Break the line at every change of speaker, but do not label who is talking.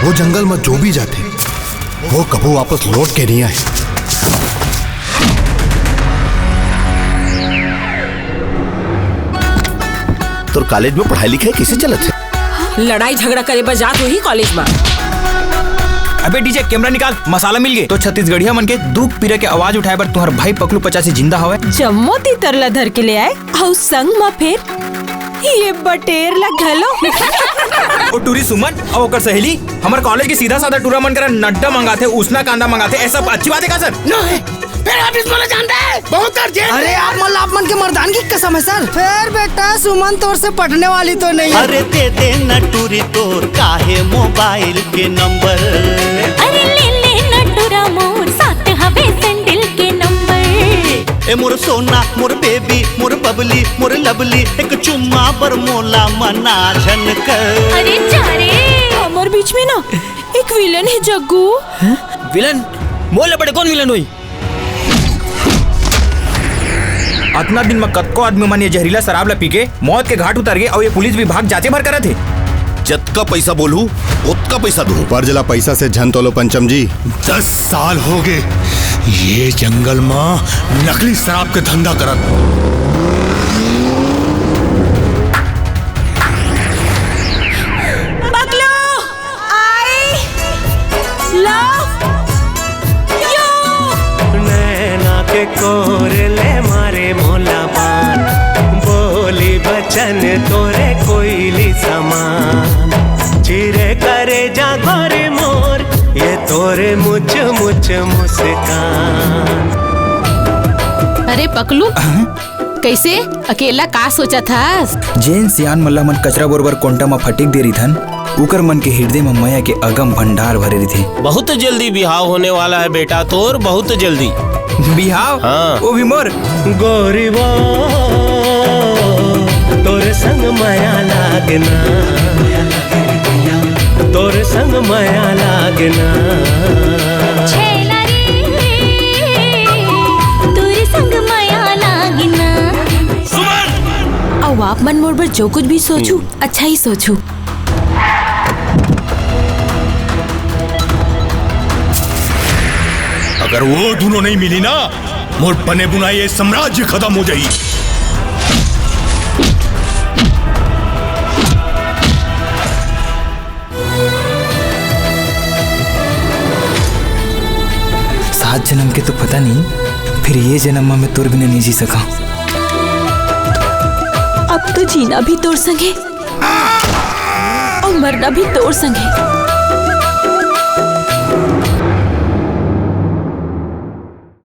वो जंगल में जो भी जाते वो कबू वापस लौट के नहीं आए।
तो कॉलेज में पढ़ाई लिखाई कैसे चलत है?
लड़ाई झगड़ा करे बस जात हुई कॉलेज में।
अबे डीजे कैमरा निकाल, मसाला मिल गए तो छत्तीसगढ़िया मन के दुख पीरे के आवाज उठाए बर तुम्हार भाई पकलू 50 जिंदा हवे।
जम्मो ती तरला धर के ले आए और संग में फिर ये बटेर ला घलो।
और टूरी सुमन और ओकर सहेली हमारे कॉलेज के सीधा साधा टूरा मन करा नड्डा मंगाते, उसना कांदा मंगाते, ऐसा अच्छी बात है का सर?
नहीं, फिर आप इस मला जानता है बहुत अर्जेंट।
अरे आप मन के मर्दान की कसम है सर। फिर बेटा सुमन तोर से पटने वाली तो नहीं है।
अरे दे दे न टूरी तोर काहे मोबाइल के नंबर।
अरे ले ले न टूरा मोर साथ हवे सैंडल के नंबर।
ए मोर सोना मोर बेबी मोर बबली मोर लवली एक चुम्मा पर मोला मना झनकर।
अरे जा रे
हमारे बीच में ना एक विलन है जग्गू।
विलन? बोले बड़े कौन विलन हुई? इतना दिन में कतको आदमी मन ये जहरीला शराब ला पी के मौत के घाट उतर गए और ये पुलिस विभाग जांचे भर करा थे।
जतका पैसा बोलू उतना पैसा दो।
ऊपर जिला पैसा से झन तोलो पंचम जी।
10 साल हो गए ये जंगल में नकली शराब के धंधा करत।
पकलो आई लव यू।
नैना के कोरले मारे मोला बान, बोली बचन तोरे कोयली समान। चिरे करे जा गोरे मोर ये तोरे मुझ मुस्कान।
अरे पकलू कैसे अकेला का सोचा था?
जैन सियान मल्ला मन कचरा बरोबर कोंटा में फटिक दे रही थन, उकर मन के हृदय में माया के अगम भंडार भरे रही थे।
बहुत जल्दी बिहाव होने वाला है बेटा तोर, बहुत जल्दी।
बिहाव?
हाँ।
वो भी मोर
गोरी वो तोरे संग माया लागना, तोरे संग माया लागना।
छैला रे तोरे संग माया लागना।
अब आप मन मोर पर जो कुछ भी सोचू अच्छा ही सोचू।
अगर वो दोनों नहीं मिली ना मोर बने बुनाई ये साम्राज्य खत्म हो जाई।
सात जन्म के तो पता नहीं, फिर ये जन्म में मैं तोर बिना नहीं जी सका।
अब तो जीना भी तोर संगे और मरना भी तोर संगे।